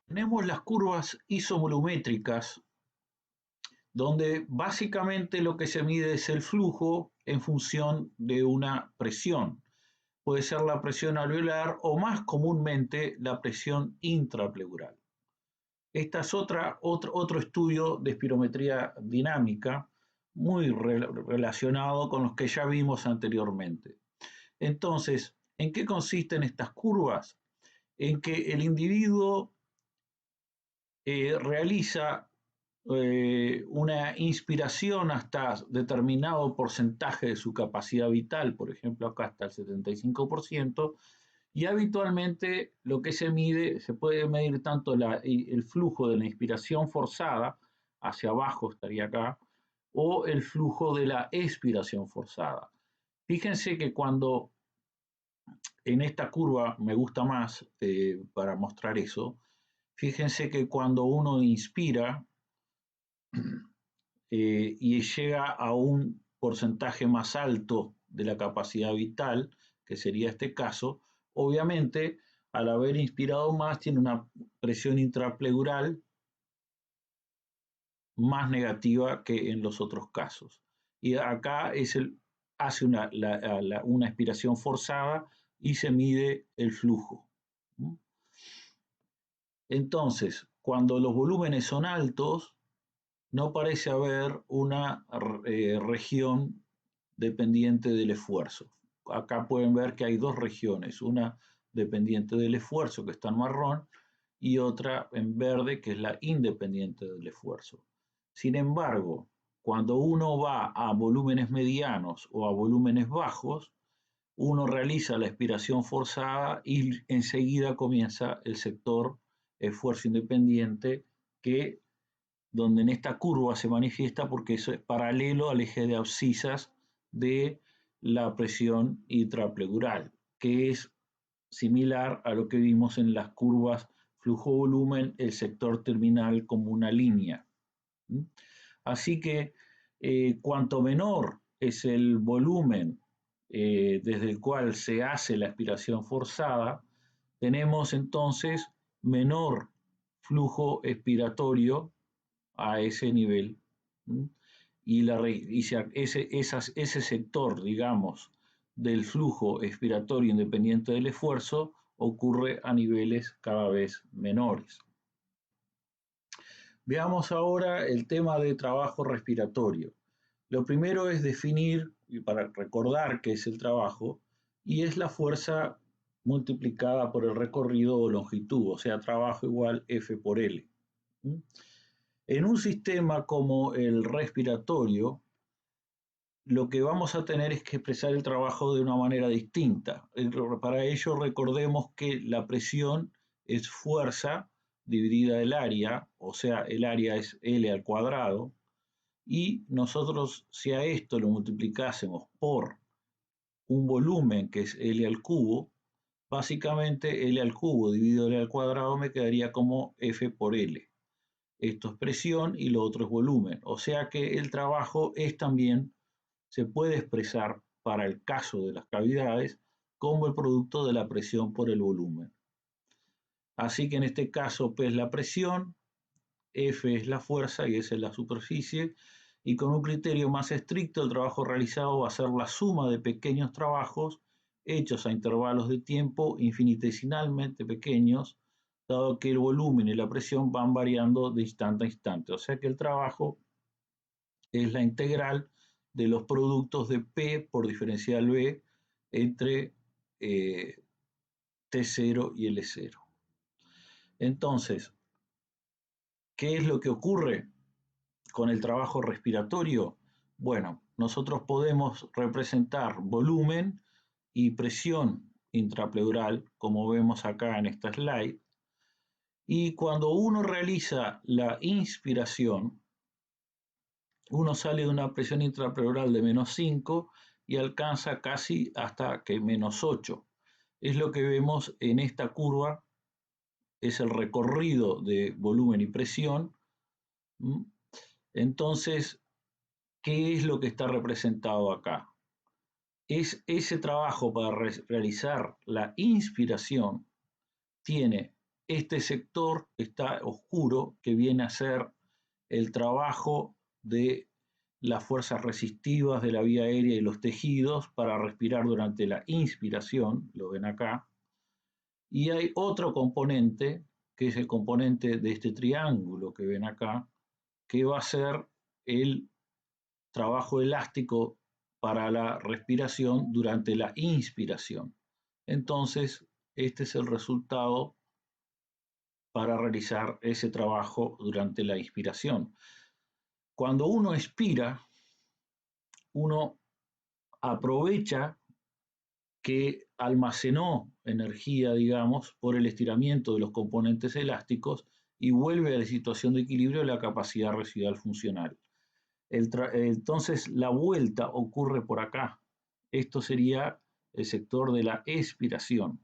Tenemos las curvas isovolumétricas, donde básicamente lo que se mide es el flujo en función de una presión. Puede ser la presión alveolar o más comúnmente la presión intrapleural. Este es otro estudio de espirometría dinámica muy relacionado con los que ya vimos anteriormente. Entonces, ¿en qué consisten estas curvas? En que el individuo realiza una inspiración hasta determinado porcentaje de su capacidad vital, por ejemplo acá hasta el 75%, y habitualmente lo que se mide, se puede medir tanto el flujo de la inspiración forzada, hacia abajo estaría acá, o el flujo de la expiración forzada. Fíjense que cuando en esta curva me gusta más para mostrar eso, fíjense que cuando uno inspira y llega a un porcentaje más alto de la capacidad vital, que sería este caso, obviamente al haber inspirado más tiene una presión intrapleural más negativa que en los otros casos. Y acá hace una expiración forzada y se mide el flujo. Entonces, cuando los volúmenes son altos, no parece haber una región dependiente del esfuerzo. Acá pueden ver que hay dos regiones, una dependiente del esfuerzo, que está en marrón, y otra en verde, que es la independiente del esfuerzo. Sin embargo, cuando uno va a volúmenes medianos o a volúmenes bajos, uno realiza la expiración forzada y enseguida comienza el sector esfuerzo independiente, que donde en esta curva se manifiesta porque eso es paralelo al eje de abscisas de la presión intrapleural, que es similar a lo que vimos en las curvas flujo-volumen, el sector terminal como una línea. Así que cuanto menor es el volumen desde el cual se hace la expiración forzada, tenemos entonces menor flujo expiratorio a ese nivel. Ese sector, digamos, del flujo expiratorio independiente del esfuerzo ocurre a niveles cada vez menores. Veamos ahora el tema de trabajo respiratorio. Lo primero es definir, y para recordar qué es el trabajo, y es la fuerza multiplicada por el recorrido o longitud, o sea, trabajo igual F por L. En un sistema como el respiratorio, lo que vamos a tener es que expresar el trabajo de una manera distinta. Para ello recordemos que la presión es fuerza dividida el área, o sea, el área es L al cuadrado, y nosotros si a esto lo multiplicásemos por un volumen que es L al cubo, básicamente L al cubo dividido L al cuadrado me quedaría como F por L. Esto es presión y lo otro es volumen. O sea que el trabajo se puede expresar para el caso de las cavidades como el producto de la presión por el volumen. Así que en este caso P es la presión, F es la fuerza y S es la superficie, y con un criterio más estricto el trabajo realizado va a ser la suma de pequeños trabajos hechos a intervalos de tiempo infinitesimalmente pequeños, dado que el volumen y la presión van variando de instante a instante. O sea que el trabajo es la integral de los productos de P por diferencial B entre T0 y L0. Entonces, ¿qué es lo que ocurre con el trabajo respiratorio? Bueno, nosotros podemos representar volumen y presión intrapleural, como vemos acá en esta slide, y cuando uno realiza la inspiración, uno sale de una presión intrapleural de -5 y alcanza casi hasta que -8. Es lo que vemos en esta curva, es el recorrido de volumen y presión. Entonces, ¿qué es lo que está representado acá? Es ese trabajo para realizar la inspiración tiene este sector está oscuro, que viene a ser el trabajo de las fuerzas resistivas de la vía aérea y los tejidos para respirar durante la inspiración, lo ven acá. Y hay otro componente, que es el componente de este triángulo que ven acá, que va a ser el trabajo elástico para la respiración durante la inspiración. Entonces, este es el resultado para realizar ese trabajo durante la inspiración. Cuando uno expira, uno aprovecha que almacenó energía, digamos, por el estiramiento de los componentes elásticos y vuelve a la situación de equilibrio de la capacidad residual funcional. Entonces, la vuelta ocurre por acá. Esto sería el sector de la expiración.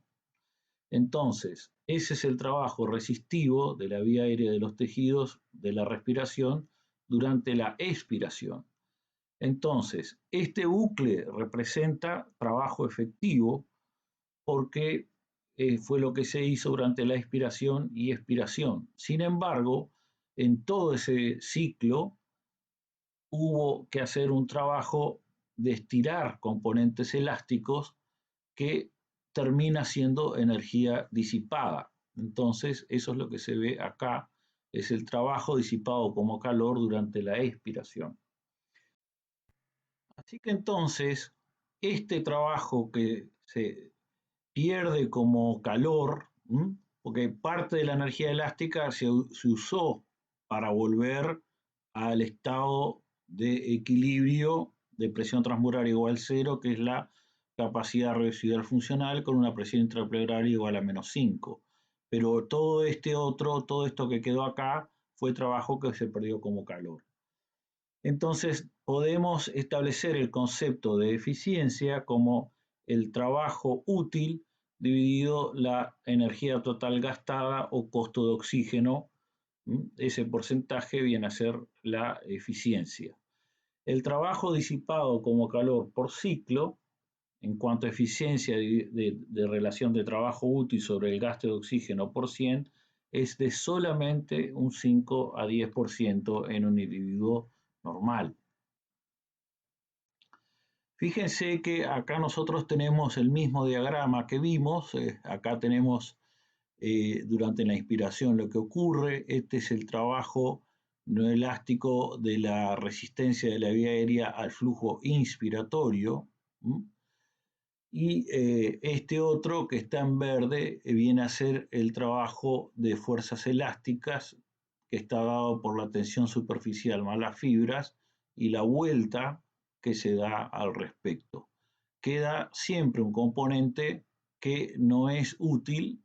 Entonces, ese es el trabajo resistivo de la vía aérea de los tejidos de la respiración durante la expiración. Entonces, este bucle representa trabajo efectivo porque fue lo que se hizo durante la expiración y expiración. Sin embargo, en todo ese ciclo hubo que hacer un trabajo de estirar componentes elásticos que termina siendo energía disipada. Entonces, eso es lo que se ve acá, es el trabajo disipado como calor durante la expiración. Así que entonces, este trabajo que se pierde como calor, porque parte de la energía elástica se usó para volver al estado de equilibrio de presión transmural igual a cero, que es la capacidad residual funcional con una presión intrapleuraria igual a -5. Pero todo esto que quedó acá fue trabajo que se perdió como calor. Entonces, podemos establecer el concepto de eficiencia como el trabajo útil dividido la energía total gastada o costo de oxígeno. Ese porcentaje viene a ser la eficiencia. El trabajo disipado como calor por ciclo, en cuanto a eficiencia de relación de trabajo útil sobre el gasto de oxígeno por 100, es de solamente un 5 a 10% en un individuo normal. Fíjense que acá nosotros tenemos el mismo diagrama que vimos, acá tenemos durante la inspiración lo que ocurre, este es el trabajo no elástico de la resistencia de la vía aérea al flujo inspiratorio, y este otro que está en verde viene a ser el trabajo de fuerzas elásticas que está dado por la tensión superficial más las fibras y la vuelta que se da al respecto. Queda siempre un componente que no es útil,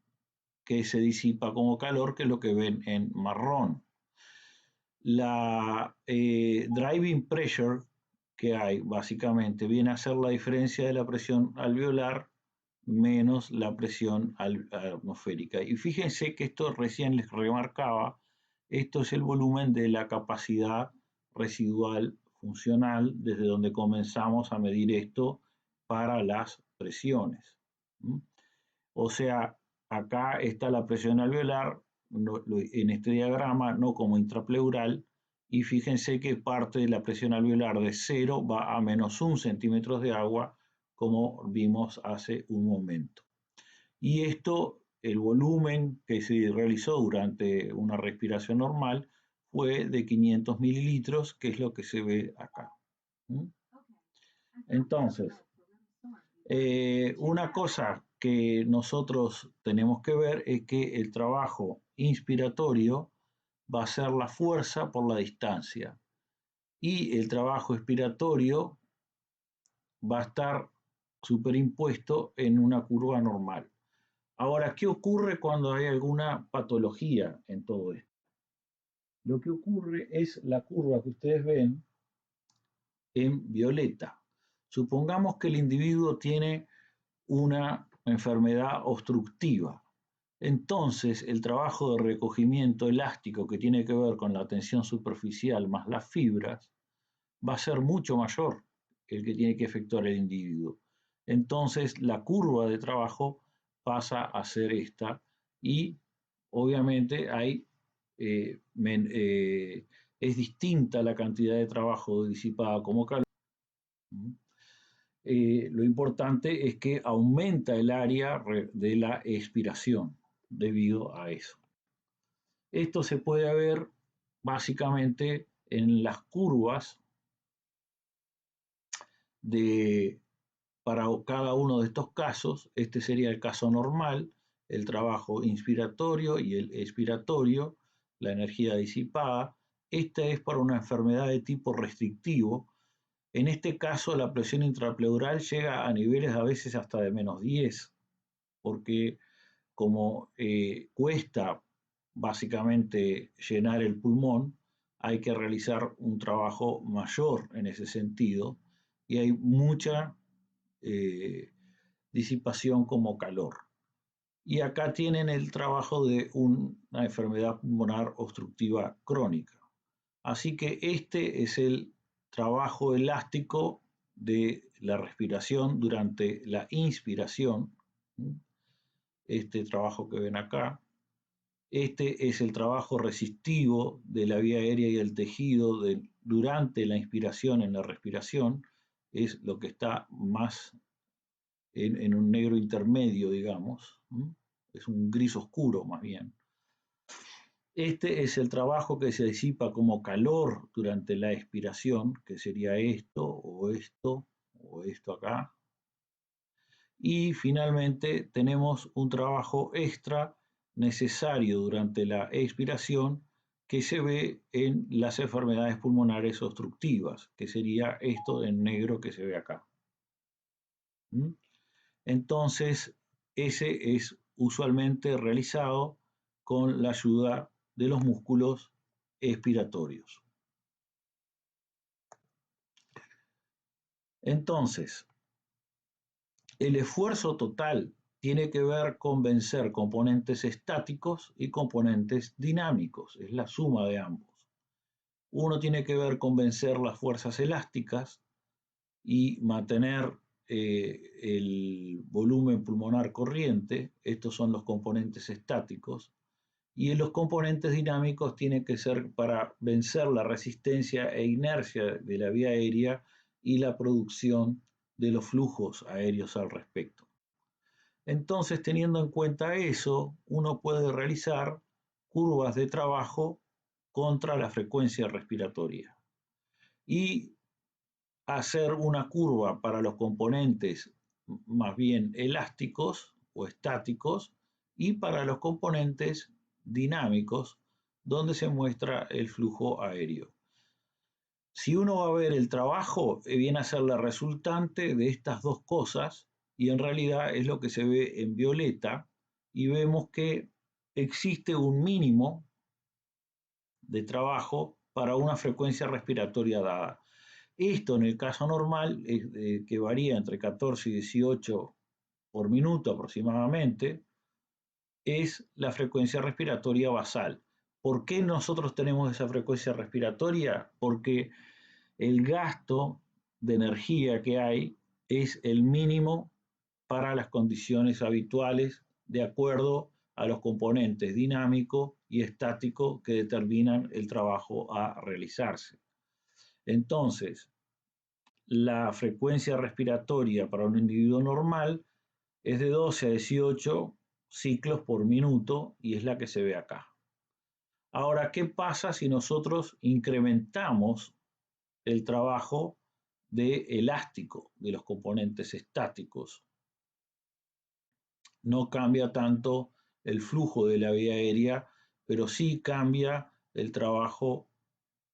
que se disipa como calor, que es lo que ven en marrón. La driving pressure que hay básicamente viene a ser la diferencia de la presión alveolar menos la presión atmosférica. Y fíjense que esto recién les remarcaba, esto es el volumen de la capacidad residual funcional desde donde comenzamos a medir esto para las presiones. O sea, acá está la presión alveolar en este diagrama, no como intrapleural, y fíjense que parte de la presión alveolar de 0 va a -1 centímetros de agua, como vimos hace un momento. Y esto, el volumen que se realizó durante una respiración normal fue de 500 mililitros, que es lo que se ve acá. Entonces, una cosa que nosotros tenemos que ver es que el trabajo inspiratorio va a ser la fuerza por la distancia y el trabajo expiratorio va a estar superimpuesto en una curva normal. Ahora, ¿qué ocurre cuando hay alguna patología en todo esto? Lo que ocurre es la curva que ustedes ven en violeta. Supongamos que el individuo tiene una enfermedad obstructiva. Entonces, el trabajo de recogimiento elástico que tiene que ver con la tensión superficial más las fibras va a ser mucho mayor que el que tiene que efectuar el individuo. Entonces, la curva de trabajo pasa a ser esta y obviamente es distinta la cantidad de trabajo disipada como calor. Lo importante es que aumenta el área de la expiración debido a eso. Esto se puede ver básicamente en las curvas para cada uno de estos casos. Este sería el caso normal, el trabajo inspiratorio y el expiratorio, la energía disipada. Esta es para una enfermedad de tipo restrictivo. En este caso, la presión intrapleural llega a niveles a veces hasta de -10, porque como cuesta básicamente llenar el pulmón, hay que realizar un trabajo mayor en ese sentido y hay mucha disipación como calor. Y acá tienen el trabajo de una enfermedad pulmonar obstructiva crónica. Así que este es el trabajo elástico de la respiración durante la inspiración, este trabajo que ven acá. Este es el trabajo resistivo de la vía aérea y el tejido durante la inspiración en la respiración, es lo que está más en un negro intermedio, digamos, es un gris oscuro más bien. Este es el trabajo que se disipa como calor durante la expiración, que sería esto o esto o esto acá. Y finalmente tenemos un trabajo extra necesario durante la expiración que se ve en las enfermedades pulmonares obstructivas, que sería esto en negro que se ve acá. Entonces, ese es usualmente realizado con la ayuda de los músculos expiratorios. Entonces, el esfuerzo total tiene que ver con vencer componentes estáticos y componentes dinámicos, es la suma de ambos. Uno tiene que ver con vencer las fuerzas elásticas y mantener el volumen pulmonar corriente, estos son los componentes estáticos, y los componentes dinámicos tienen que ser para vencer la resistencia e inercia de la vía aérea y la producción de los flujos aéreos al respecto. Entonces, teniendo en cuenta eso, uno puede realizar curvas de trabajo contra la frecuencia respiratoria y hacer una curva para los componentes más bien elásticos o estáticos y para los componentes dinámicos donde se muestra el flujo aéreo. Si uno va a ver el trabajo, viene a ser la resultante de estas dos cosas y en realidad es lo que se ve en violeta y vemos que existe un mínimo de trabajo para una frecuencia respiratoria dada. Esto en el caso normal, que varía entre 14 y 18 por minuto aproximadamente, es la frecuencia respiratoria basal. ¿Por qué nosotros tenemos esa frecuencia respiratoria? Porque el gasto de energía que hay es el mínimo para las condiciones habituales de acuerdo a los componentes dinámico y estático que determinan el trabajo a realizarse. Entonces, la frecuencia respiratoria para un individuo normal es de 12 a 18 ciclos por minuto y es la que se ve acá. Ahora, ¿qué pasa si nosotros incrementamos el trabajo de elástico de los componentes estáticos? No cambia tanto el flujo de la vía aérea, pero sí cambia el trabajo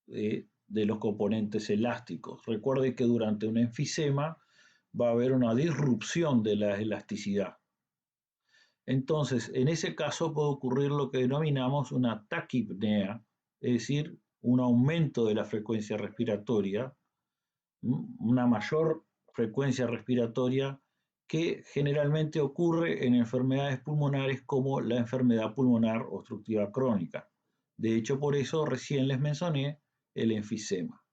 de los componentes elásticos. Recuerde que durante un enfisema va a haber una disrupción de la elasticidad. Entonces, en ese caso puede ocurrir lo que denominamos una taquipnea, es decir, un aumento de la frecuencia respiratoria, una mayor frecuencia respiratoria que generalmente ocurre en enfermedades pulmonares como la enfermedad pulmonar obstructiva crónica. De hecho, por eso recién les mencioné el enfisema.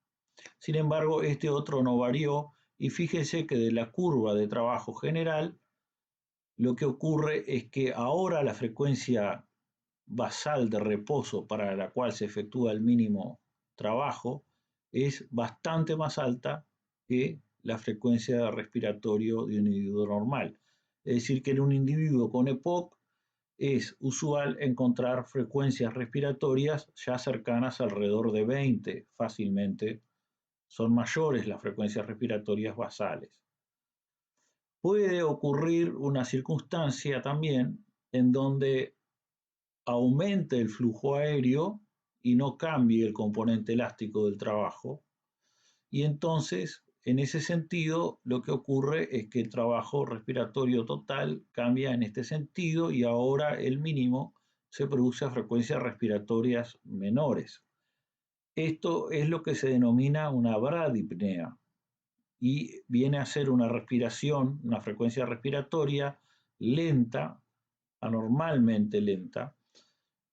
Sin embargo, este otro no varió y fíjense que de la curva de trabajo general, lo que ocurre es que ahora la frecuencia basal de reposo para la cual se efectúa el mínimo trabajo es bastante más alta que la frecuencia respiratoria de un individuo normal. Es decir, que en un individuo con EPOC es usual encontrar frecuencias respiratorias ya cercanas alrededor de 20 fácilmente. Son mayores las frecuencias respiratorias basales. Puede ocurrir una circunstancia también en donde aumente el flujo aéreo y no cambie el componente elástico del trabajo. Y entonces, en ese sentido, lo que ocurre es que el trabajo respiratorio total cambia en este sentido y ahora el mínimo se produce a frecuencias respiratorias menores. Esto es lo que se denomina una bradipnea y viene a ser una respiración, una frecuencia respiratoria lenta, anormalmente lenta,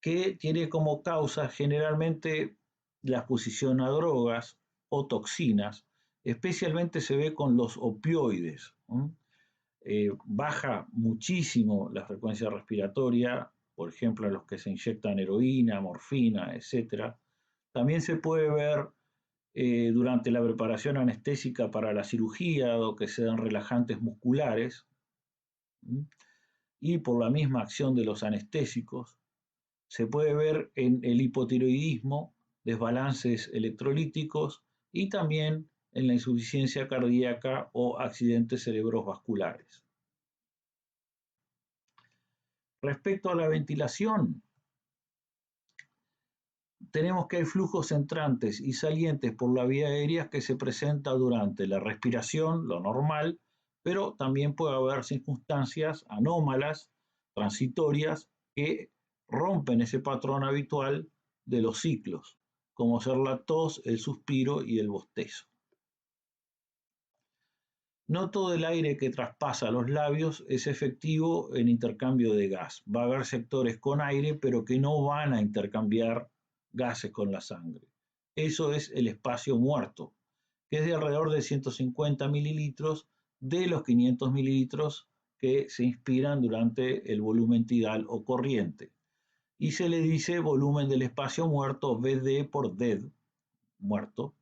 que tiene como causa generalmente la exposición a drogas o toxinas, especialmente se ve con los opioides. Baja muchísimo la frecuencia respiratoria, por ejemplo, en los que se inyectan heroína, morfina, etc. También se puede ver durante la preparación anestésica para la cirugía o que se dan relajantes musculares y por la misma acción de los anestésicos. Se puede ver en el hipotiroidismo, desbalances electrolíticos y también en la insuficiencia cardíaca o accidentes cerebrovasculares. Respecto a la ventilación, tenemos que hay flujos entrantes y salientes por la vía aérea que se presenta durante la respiración, lo normal, pero también puede haber circunstancias anómalas, transitorias, que rompen ese patrón habitual de los ciclos, como ser la tos, el suspiro y el bostezo. No todo el aire que traspasa los labios es efectivo en intercambio de gas. Va a haber sectores con aire, pero que no van a intercambiar gases con la sangre. Eso es el espacio muerto, que es de alrededor de 150 mililitros de los 500 mililitros que se inspiran durante el volumen tidal o corriente. Y se le dice volumen del espacio muerto, VD por DED, muerto,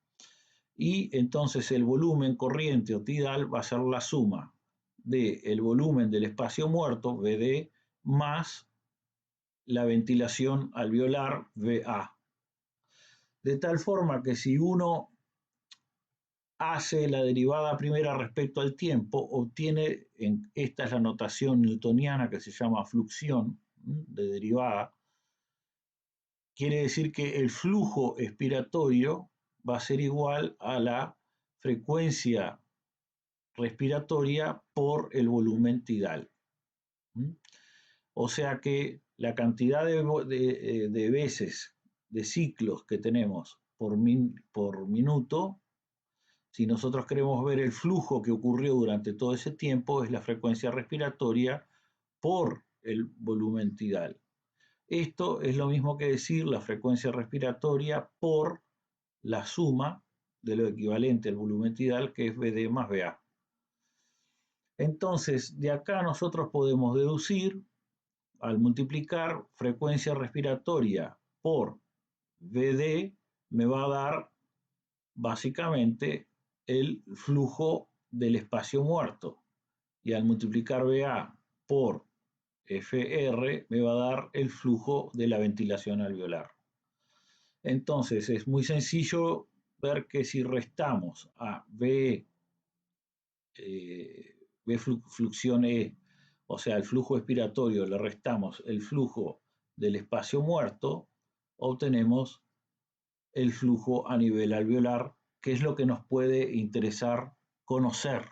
y entonces el volumen corriente o tidal va a ser la suma del volumen del espacio muerto, VD, más la ventilación alveolar, VA. De tal forma que si uno hace la derivada primera respecto al tiempo, obtiene, esta es la notación newtoniana que se llama fluxión de derivada, quiere decir que el flujo expiratorio va a ser igual a la frecuencia respiratoria por el volumen tidal. O sea que la cantidad de veces, de ciclos que tenemos por minuto, si nosotros queremos ver el flujo que ocurrió durante todo ese tiempo, es la frecuencia respiratoria por el volumen tidal. Esto es lo mismo que decir la frecuencia respiratoria por la suma de lo equivalente al volumen tidal, que es BD más BA. Entonces, de acá nosotros podemos deducir, al multiplicar frecuencia respiratoria por VD, me va a dar básicamente el flujo del espacio muerto. Y al multiplicar VA por FR, me va a dar el flujo de la ventilación alveolar. Entonces, es muy sencillo ver que si restamos a V fluxión E, o sea, el flujo expiratorio, le restamos el flujo del espacio muerto, obtenemos el flujo a nivel alveolar, que es lo que nos puede interesar conocer.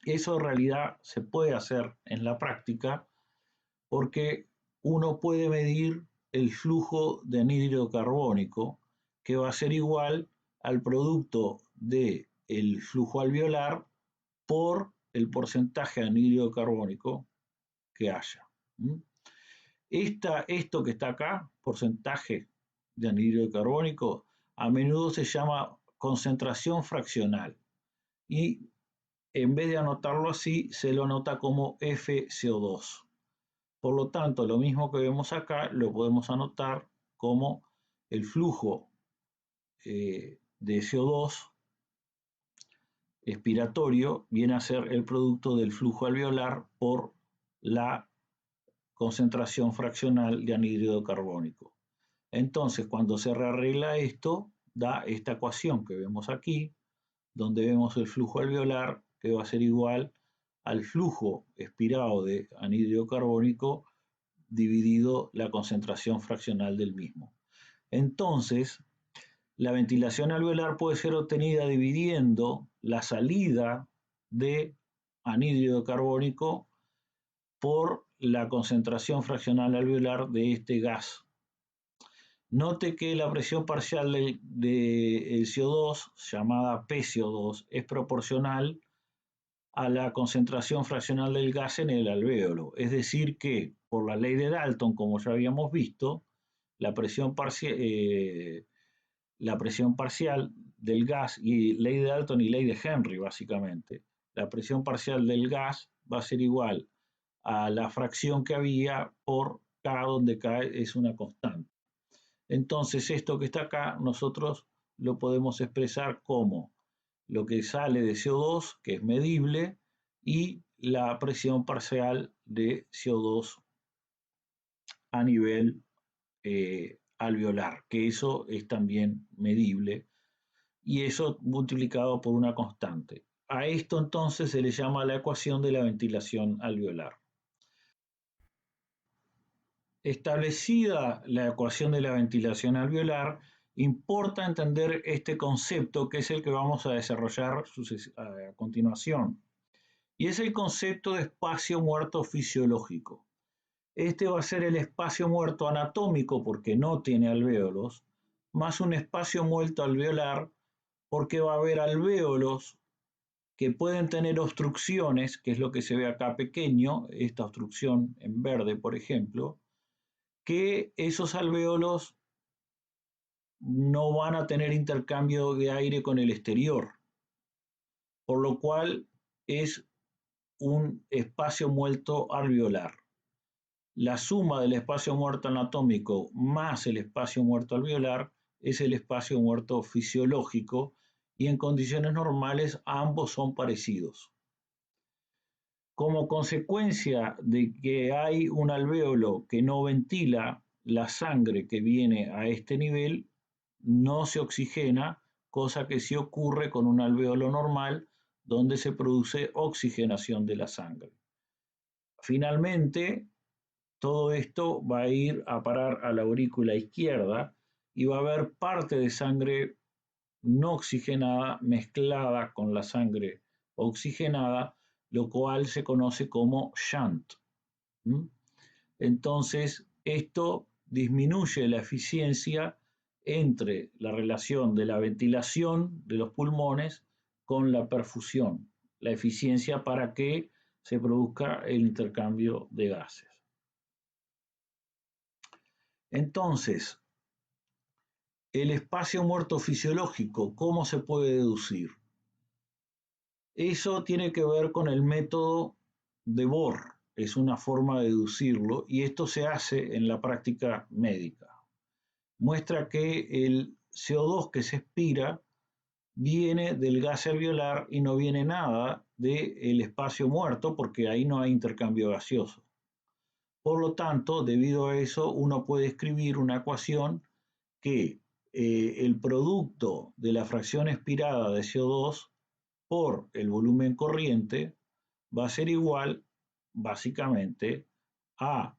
Eso en realidad se puede hacer en la práctica porque uno puede medir el flujo de anhídrido carbónico, que va a ser igual al producto del flujo alveolar por el porcentaje de anhídrido carbónico que haya. Esto que está acá, porcentaje de anhídrido carbónico, a menudo se llama concentración fraccional. Y en vez de anotarlo así, se lo anota como FCO2. Por lo tanto, lo mismo que vemos acá lo podemos anotar como el flujo de CO2 expiratorio viene a ser el producto del flujo alveolar por la concentración fraccional de anhídrido carbónico. Entonces, cuando se rearregla esto, da esta ecuación que vemos aquí, donde vemos el flujo alveolar que va a ser igual al flujo expirado de anhídrido carbónico dividido la concentración fraccional del mismo. Entonces, la ventilación alveolar puede ser obtenida dividiendo la salida de anhídrido carbónico por la concentración fraccional alveolar de este gas. Note que la presión parcial del CO2, llamada PCO2, es proporcional a la concentración fraccional del gas en el alvéolo. Es decir que, por la ley de Dalton, como ya habíamos visto, la presión parcial del gas, y ley de Dalton y ley de Henry básicamente, la presión parcial del gas va a ser igual a la fracción que había por K, donde K es una constante. Entonces esto que está acá nosotros lo podemos expresar como lo que sale de CO2, que es medible, y la presión parcial de CO2 a nivel alveolar, que eso es también medible, y eso multiplicado por una constante. A esto entonces se le llama la ecuación de la ventilación alveolar. Establecida la ecuación de la ventilación alveolar, importa entender este concepto que es el que vamos a desarrollar a continuación, y es el concepto de espacio muerto fisiológico. Este va a ser el espacio muerto anatómico porque no tiene alvéolos, más un espacio muerto alveolar porque va a haber alvéolos que pueden tener obstrucciones, que es lo que se ve acá pequeño, esta obstrucción en verde, por ejemplo, que esos alvéolos no van a tener intercambio de aire con el exterior, por lo cual es un espacio muerto alveolar. La suma del espacio muerto anatómico más el espacio muerto alveolar es el espacio muerto fisiológico, y en condiciones normales ambos son parecidos. Como consecuencia de que hay un alvéolo que no ventila la sangre que viene a este nivel, no se oxigena, cosa que sí ocurre con un alvéolo normal, donde se produce oxigenación de la sangre. Finalmente, todo esto va a ir a parar a la aurícula izquierda y va a haber parte de sangre no oxigenada mezclada con la sangre oxigenada, lo cual se conoce como shunt. Entonces, esto disminuye la eficiencia entre la relación de la ventilación de los pulmones con la perfusión, la eficiencia para que se produzca el intercambio de gases. Entonces, el espacio muerto fisiológico, ¿cómo se puede deducir? Eso tiene que ver con el método de Bohr, es una forma de deducirlo, y esto se hace en la práctica médica. Muestra que el CO2 que se expira viene del gas alveolar y no viene nada del espacio muerto, porque ahí no hay intercambio gaseoso. Por lo tanto, debido a eso, uno puede escribir una ecuación que el producto de la fracción expirada de CO2 por el volumen corriente va a ser igual, básicamente, a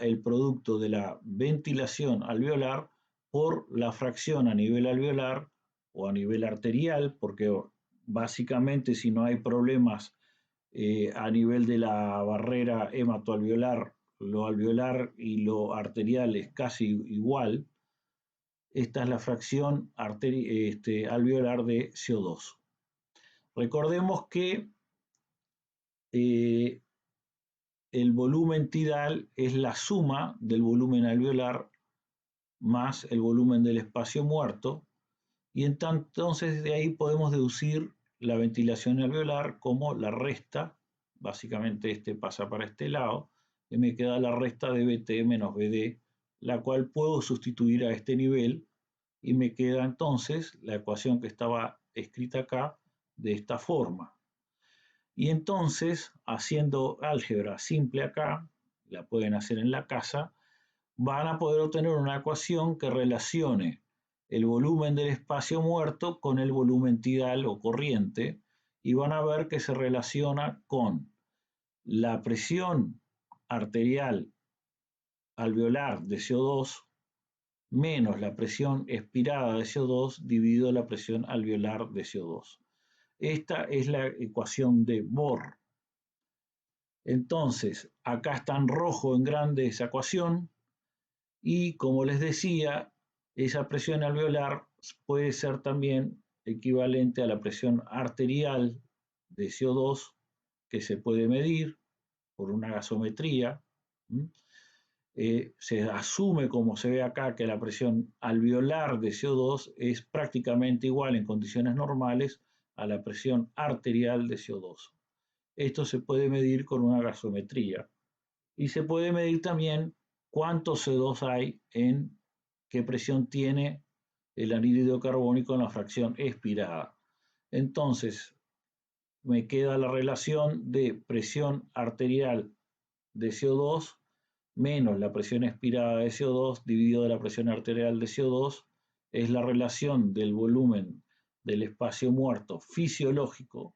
el producto de la ventilación alveolar por la fracción a nivel alveolar o a nivel arterial, porque básicamente si no hay problemas a nivel de la barrera hematoalveolar, lo alveolar y lo arterial es casi igual. Esta es la fracción alveolar de CO2. Recordemos que el volumen tidal es la suma del volumen alveolar más el volumen del espacio muerto, y entonces de ahí podemos deducir la ventilación alveolar como la resta, básicamente este pasa para este lado, y me queda la resta de BT menos BD, la cual puedo sustituir a este nivel y me queda entonces la ecuación que estaba escrita acá de esta forma. Y entonces, haciendo álgebra simple acá, la pueden hacer en la casa, van a poder obtener una ecuación que relacione el volumen del espacio muerto con el volumen tidal o corriente, y van a ver que se relaciona con la presión arterial alveolar de CO2 menos la presión expirada de CO2 dividido la presión alveolar de CO2. Esta es la ecuación de Bohr. Entonces, acá está en rojo en grande esa ecuación y, como les decía, esa presión alveolar puede ser también equivalente a la presión arterial de CO2 que se puede medir por una gasometría. Se asume, como se ve acá, que la presión alveolar de CO2 es prácticamente igual en condiciones normales a la presión arterial de CO2. Esto se puede medir con una gasometría y se puede medir también cuánto CO2 hay en qué presión tiene el anhídrido carbónico en la fracción expirada. Entonces, me queda la relación de presión arterial de CO2 menos la presión expirada de CO2 dividido de la presión arterial de CO2 es la relación del volumen del espacio muerto fisiológico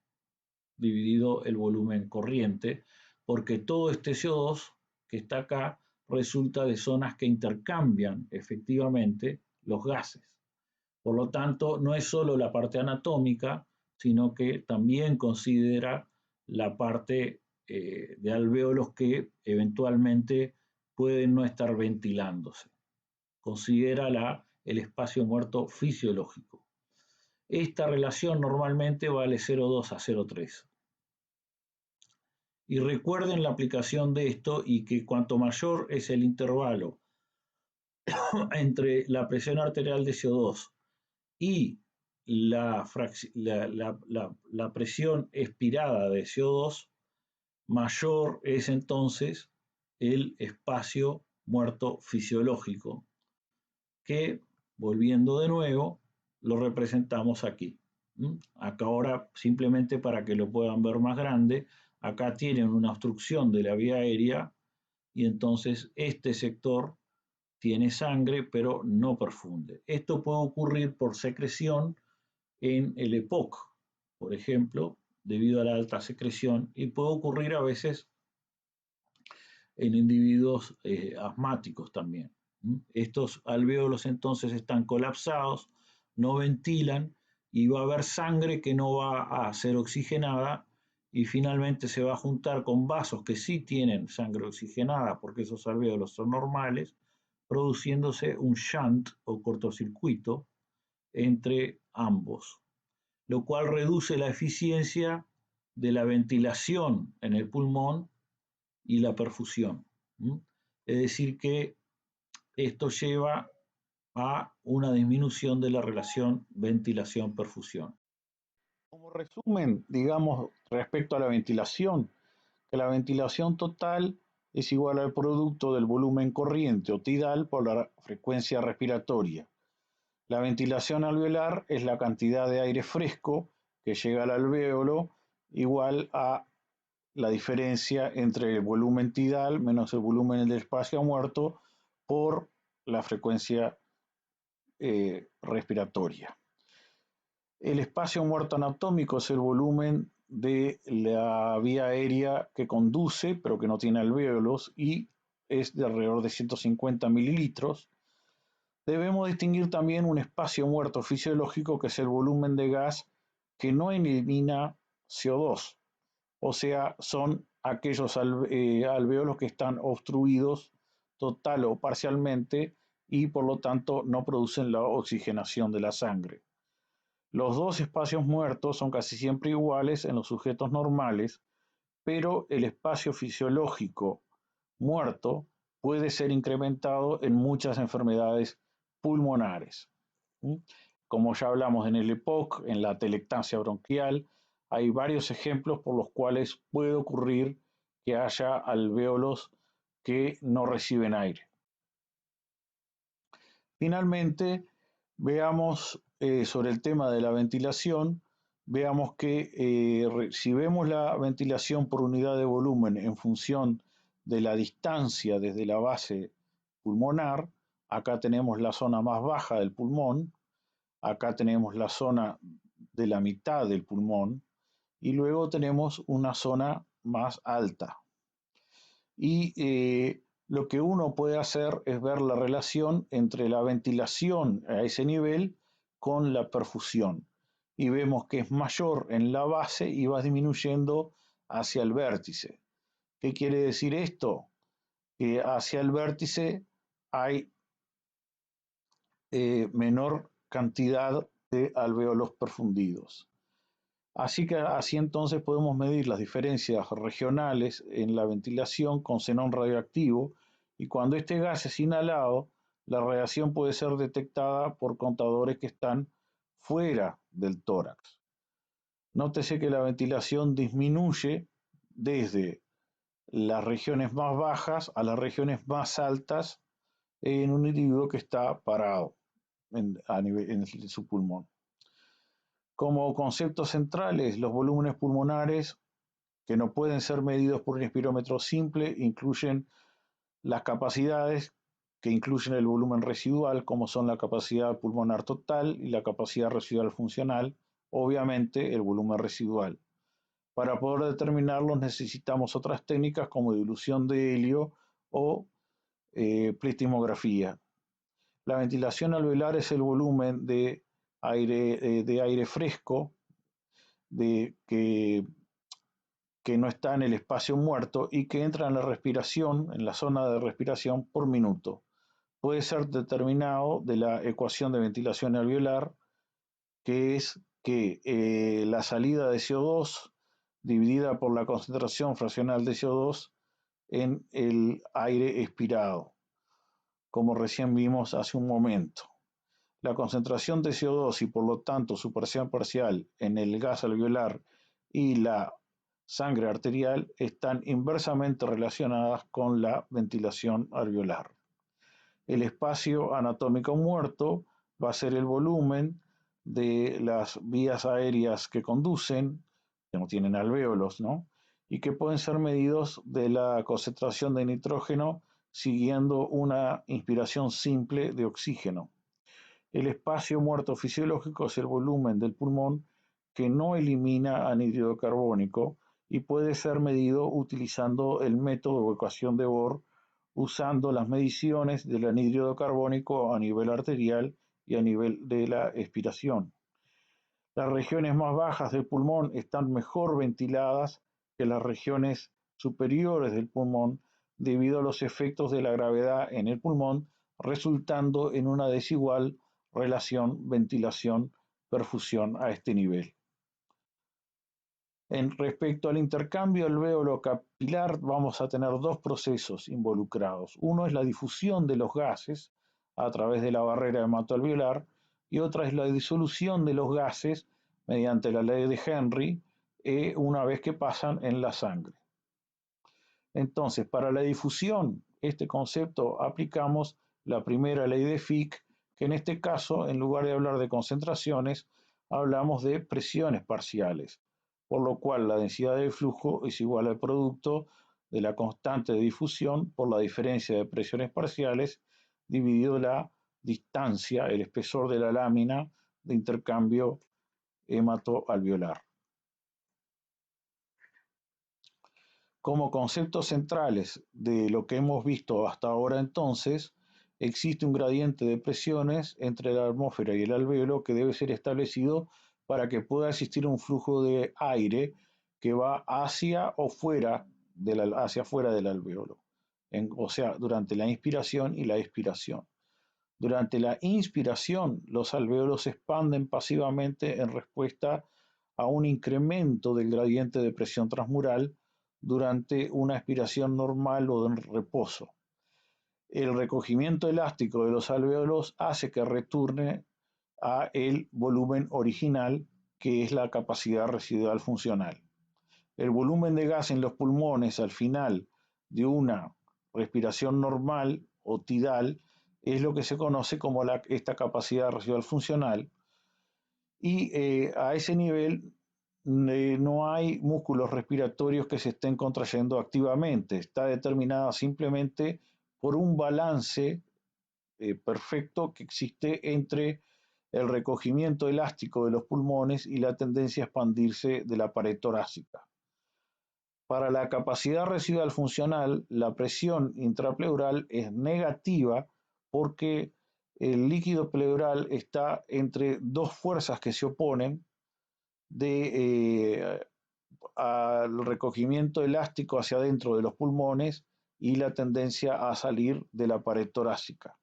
dividido el volumen corriente, porque todo este CO2 que está acá resulta de zonas que intercambian efectivamente los gases. Por lo tanto, no es solo la parte anatómica, sino que también considera la parte de alvéolos que eventualmente pueden no estar ventilándose. Considera el espacio muerto fisiológico. Esta relación normalmente vale 0,2 a 0,3. Y recuerden la aplicación de esto y que cuanto mayor es el intervalo entre la presión arterial de CO2 y la presión expirada de CO2, mayor es entonces el espacio muerto fisiológico, que, volviendo de nuevo, lo representamos aquí. Acá ahora, simplemente para que lo puedan ver más grande, acá tienen una obstrucción de la vía aérea y entonces este sector tiene sangre pero no perfunde. Esto puede ocurrir por secreción en el EPOC, por ejemplo, debido a la alta secreción, y puede ocurrir a veces en individuos asmáticos también. Estos alvéolos entonces están colapsados, no ventilan y va a haber sangre que no va a ser oxigenada y finalmente se va a juntar con vasos que sí tienen sangre oxigenada porque esos alvéolos son normales, produciéndose un shunt o cortocircuito entre ambos, lo cual reduce la eficiencia de la ventilación en el pulmón y la perfusión. Es decir, que esto lleva a una disminución de la relación ventilación-perfusión. Como resumen, digamos, respecto a la ventilación, que la ventilación total es igual al producto del volumen corriente o tidal por la frecuencia respiratoria. La ventilación alveolar es la cantidad de aire fresco que llega al alvéolo igual a la diferencia entre el volumen tidal menos el volumen del espacio muerto por la frecuencia respiratoria. El espacio muerto anatómico es el volumen de la vía aérea que conduce, pero que no tiene alvéolos, y es de alrededor de 150 mililitros. Debemos distinguir también un espacio muerto fisiológico, que es el volumen de gas que no elimina CO2, o sea, son aquellos alvéolos que están obstruidos total o parcialmente y por lo tanto no producen la oxigenación de la sangre. Los dos espacios muertos son casi siempre iguales en los sujetos normales, pero el espacio fisiológico muerto puede ser incrementado en muchas enfermedades pulmonares. Como ya hablamos en el EPOC, en la atelectasia bronquial, hay varios ejemplos por los cuales puede ocurrir que haya alvéolos que no reciben aire. Finalmente, veamos sobre el tema de la ventilación, veamos que si vemos la ventilación por unidad de volumen en función de la distancia desde la base pulmonar, acá tenemos la zona más baja del pulmón, acá tenemos la zona de la mitad del pulmón y luego tenemos una zona más alta. Y lo que uno puede hacer es ver la relación entre la ventilación a ese nivel con la perfusión. Y vemos que es mayor en la base y va disminuyendo hacia el vértice. ¿Qué quiere decir esto? Que hacia el vértice hay menor cantidad de alvéolos perfundidos. Así entonces podemos medir las diferencias regionales en la ventilación con xenón radioactivo y cuando este gas es inhalado, la radiación puede ser detectada por contadores que están fuera del tórax. Nótese que la ventilación disminuye desde las regiones más bajas a las regiones más altas en un individuo que está parado en su pulmón. Como conceptos centrales, los volúmenes pulmonares que no pueden ser medidos por un espirómetro simple incluyen las capacidades que incluyen el volumen residual, como son la capacidad pulmonar total y la capacidad residual funcional, obviamente el volumen residual. Para poder determinarlos necesitamos otras técnicas como dilución de helio o plastimografía. La ventilación alveolar es el volumen de aire fresco que no está en el espacio muerto y que entra en la respiración, en la zona de respiración por minuto. Puede ser determinado de la ecuación de ventilación alveolar, que es que la salida de CO2 dividida por la concentración fraccional de CO2 en el aire expirado, como recién vimos hace un momento. La concentración de CO2 y por lo tanto su presión parcial en el gas alveolar y la sangre arterial están inversamente relacionadas con la ventilación alveolar. El espacio anatómico muerto va a ser el volumen de las vías aéreas que conducen, que no tienen alvéolos, ¿no? Y que pueden ser medidos de la concentración de nitrógeno siguiendo una inspiración simple de oxígeno. El espacio muerto fisiológico es el volumen del pulmón que no elimina anhídrido carbónico y puede ser medido utilizando el método de ecuación de Bohr, usando las mediciones del anhídrido carbónico a nivel arterial y a nivel de la expiración. Las regiones más bajas del pulmón están mejor ventiladas que las regiones superiores del pulmón debido a los efectos de la gravedad en el pulmón, resultando en una desigual relación ventilación-perfusión a este nivel. En respecto al intercambio alvéolo capilar, vamos a tener dos procesos involucrados. Uno es la difusión de los gases a través de la barrera hematoalveolar y otra es la disolución de los gases mediante la ley de Henry una vez que pasan en la sangre. Entonces, para la difusión, este concepto aplicamos la primera ley de Fick, que en este caso, en lugar de hablar de concentraciones, hablamos de presiones parciales, por lo cual la densidad del flujo es igual al producto de la constante de difusión por la diferencia de presiones parciales dividido la distancia, el espesor de la lámina de intercambio hematoalveolar. Como conceptos centrales de lo que hemos visto hasta ahora entonces, existe un gradiente de presiones entre la atmósfera y el alvéolo que debe ser establecido para que pueda existir un flujo de aire que va hacia afuera del alvéolo, o sea, durante la inspiración y la expiración. Durante la inspiración, los alvéolos se expanden pasivamente en respuesta a un incremento del gradiente de presión transmural durante una expiración normal o de reposo. El recogimiento elástico de los alvéolos hace que retorne a el volumen original, que es la capacidad residual funcional. El volumen de gas en los pulmones al final de una respiración normal o tidal es lo que se conoce como esta capacidad residual funcional, y a ese nivel no hay músculos respiratorios que se estén contrayendo activamente, está determinada simplemente por un balance perfecto que existe entre el recogimiento elástico de los pulmones y la tendencia a expandirse de la pared torácica. Para la capacidad residual funcional, la presión intrapleural es negativa porque el líquido pleural está entre dos fuerzas que se oponen al recogimiento elástico hacia adentro de los pulmones y la tendencia a salir de la pared torácica.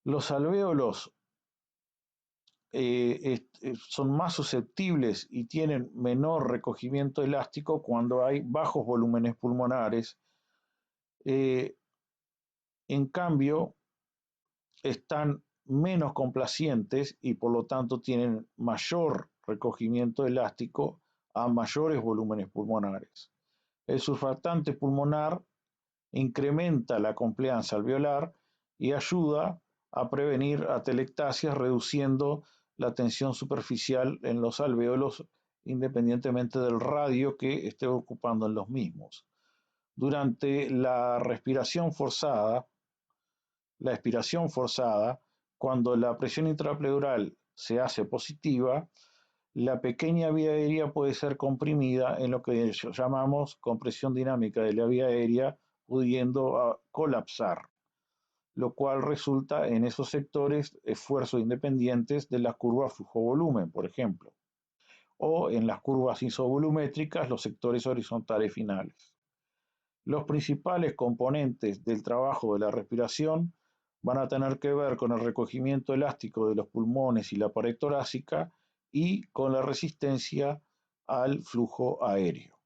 Los alvéolos son más susceptibles y tienen menor recogimiento elástico cuando hay bajos volúmenes pulmonares. En cambio, están menos complacientes y por lo tanto tienen mayor recogimiento elástico a mayores volúmenes pulmonares. El surfactante pulmonar incrementa la compliance alveolar y ayuda a prevenir atelectasias, reduciendo la tensión superficial en los alvéolos independientemente del radio que esté ocupando en los mismos. Durante la respiración forzada, la expiración forzada, cuando la presión intrapleural se hace positiva, la pequeña vía aérea puede ser comprimida en lo que llamamos compresión dinámica de la vía aérea, pudiendo colapsar, lo cual resulta en esos sectores esfuerzos independientes de las curvas flujo-volumen, por ejemplo, o en las curvas isovolumétricas, los sectores horizontales finales. Los principales componentes del trabajo de la respiración van a tener que ver con el recogimiento elástico de los pulmones y la pared torácica y con la resistencia al flujo aéreo.